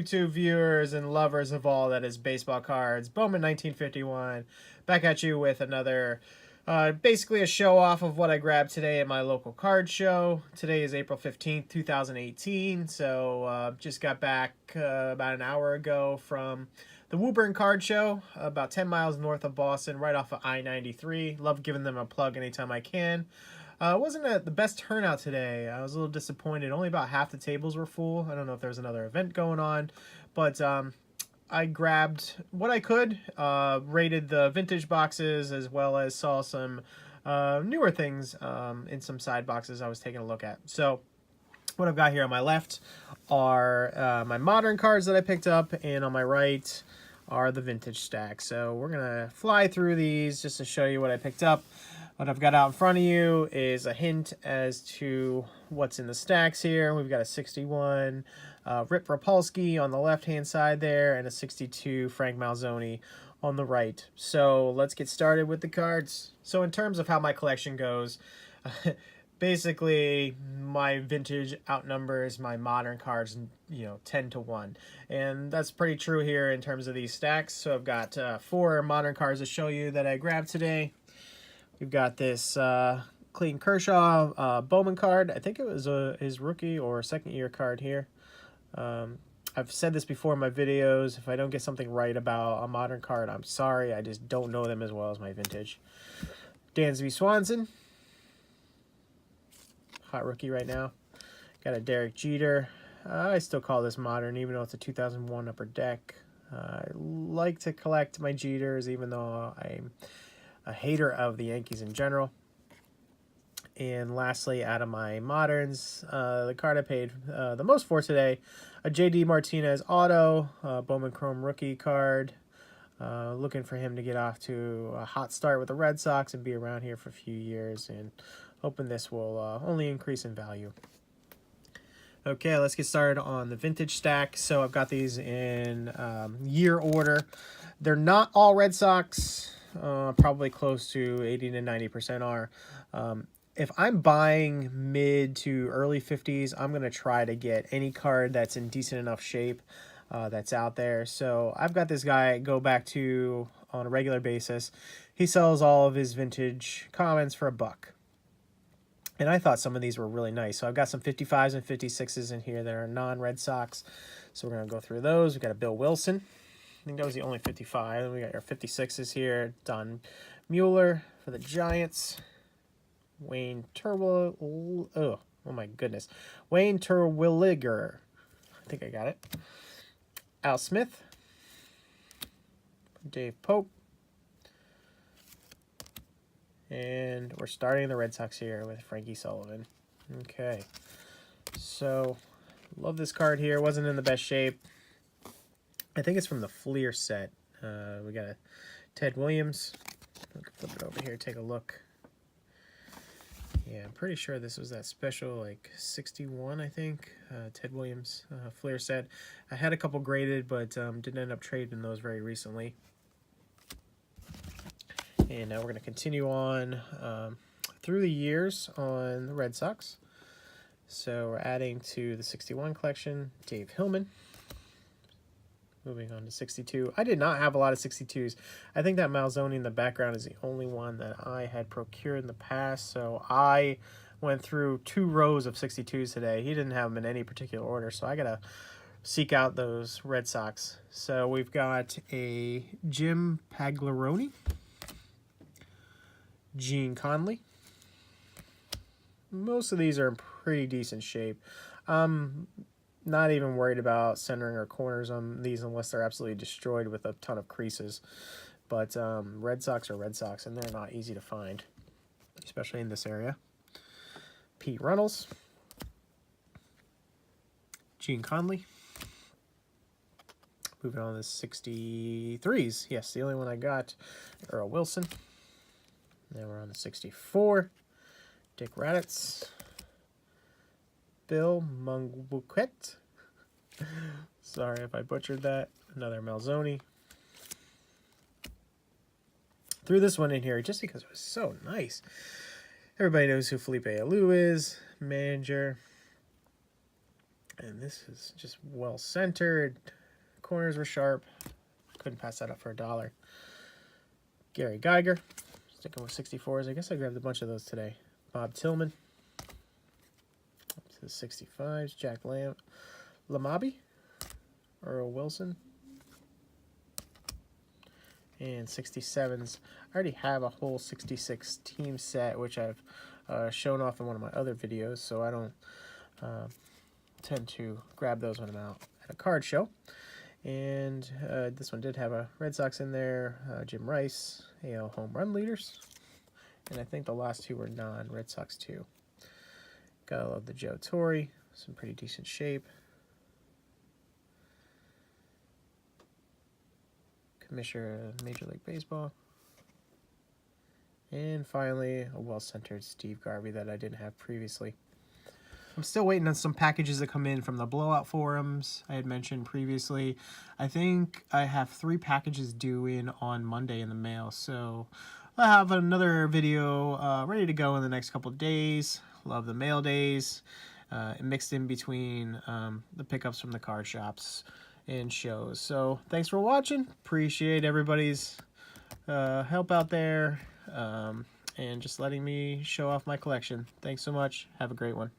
YouTube viewers and lovers of all that is baseball cards. Bowman 1951, back at you with another, basically a show off of what I grabbed today at my local card show. Today is April 15th, 2018, so just got back about an hour ago from the Woburn Card Show, about 10 miles north of Boston, right off of I-93. Love giving them a plug anytime I can. Wasn't the best turnout today. I was a little disappointed. Only about half the tables were full. I don't know if there was another event going on, but I grabbed what I could, rated the vintage boxes, as well as saw some newer things in some side boxes I was taking a look at. So what I've got here on my left are my modern cards that I picked up, and on my right are the vintage stacks. So we're going to fly through these just to show you what I picked up. What I've got out in front of you is a hint as to what's in the stacks here. We've got a 61 Rip Rapolsky on the left-hand side there, and a 62 Frank Malzoni on the right. So let's get started with the cards. So in terms of how my collection goes, basically my vintage outnumbers my modern cards, 10 to 1. And that's pretty true here in terms of these stacks. So I've got 4 modern cards to show you that I grabbed today. We've got this Clayton Kershaw Bowman card. I think it was his rookie or second year card here. I've said this before in my videos. If I don't get something right about a modern card, I'm sorry. I just don't know them as well as my vintage. Dansby Swanson. Hot rookie right now. Got a Derek Jeter. I still call this modern, even though it's a 2001 upper deck. I like to collect my Jeters, even though I'm a hater of the Yankees in general. And lastly, out of my moderns, the card I paid the most for today, a JD Martinez auto, Bowman Chrome rookie card. Looking for him to get off to a hot start with the Red Sox and be around here for a few years, and hoping this will only increase in value. Okay, let's get started on the vintage stack. So I've got these in year order. They're not all Red Sox. Probably close to 80 to 90% are. If I'm buying mid to early 50s, I'm going to try to get any card that's in decent enough shape that's out there. So I've got this guy I go back to on a regular basis. He sells all of his vintage commons for $1. And I thought some of these were really nice. So I've got some 55s and 56s in here that are non-Red Sox. So we're going to go through those. We've got a Bill Wilson. I think that was the only 55. We got your 56s here. Don Mueller for the Giants. Wayne Terwilliger. Oh my goodness. Wayne Terwilliger. I think I got it. Al Smith. Dave Pope. And we're starting the Red Sox here with Frankie Sullivan. Okay. So, love this card here. Wasn't in the best shape. I think it's from the Fleer set. We got a Ted Williams. We can flip it over here, take a look. Yeah, I'm pretty sure this was that special, like 61, I think. Ted Williams Fleer set. I had a couple graded, but didn't end up trading those very recently. And now we're going to continue on through the years on the Red Sox. So we're adding to the 61 collection, Dave Hillman. Moving on to 62. I did not have a lot of 62s. I think that Malzoni in the background is the only one that I had procured in the past. So I went through 2 rows of 62s today. He didn't have them in any particular order. So I got to seek out those Red Sox. So we've got a Jim Pagliarone. Gene Conley. Most of these are in pretty decent shape. Not even worried about centering or corners on these unless they're absolutely destroyed with a ton of creases. But Red Sox are Red Sox, and they're not easy to find, especially in this area. Pete Runnels. Gene Conley. Moving on to 63s. Yes, the only one I got. Earl Wilson. Now we're on the 64. Dick Raditz. Bill Mungbuquet. Sorry if I butchered that. Another Malzoni. Threw this one in here just because it was so nice. Everybody knows who Felipe Alou is. Manager. And this is just well centered. Corners were sharp. Couldn't pass that up for $1. Gary Geiger. Sticking with 64s. I guess I grabbed a bunch of those today. Bob Tillman. Up to the 65s. Jack Lamabi. Earl Wilson. And 67s. I already have a whole 66 team set, which I've shown off in one of my other videos, so I don't tend to grab those when I'm out at a card show. And this one did have a Red Sox in there, Jim Rice, AL home run leaders. And I think the last two were non-Red Sox too. Gotta love the Joe Torre, some pretty decent shape. Commissioner of Major League Baseball. And finally, a well-centered Steve Garvey that I didn't have previously. I'm still waiting on some packages to come in from the blowout forums I had mentioned previously. I think I have 3 packages due in on Monday in the mail, so I'll have another video ready to go in the next couple of days. Love the mail days, mixed in between the pickups from the card shops and shows. So thanks for watching. Appreciate everybody's help out there, and just letting me show off my collection. Thanks so much. Have a great one.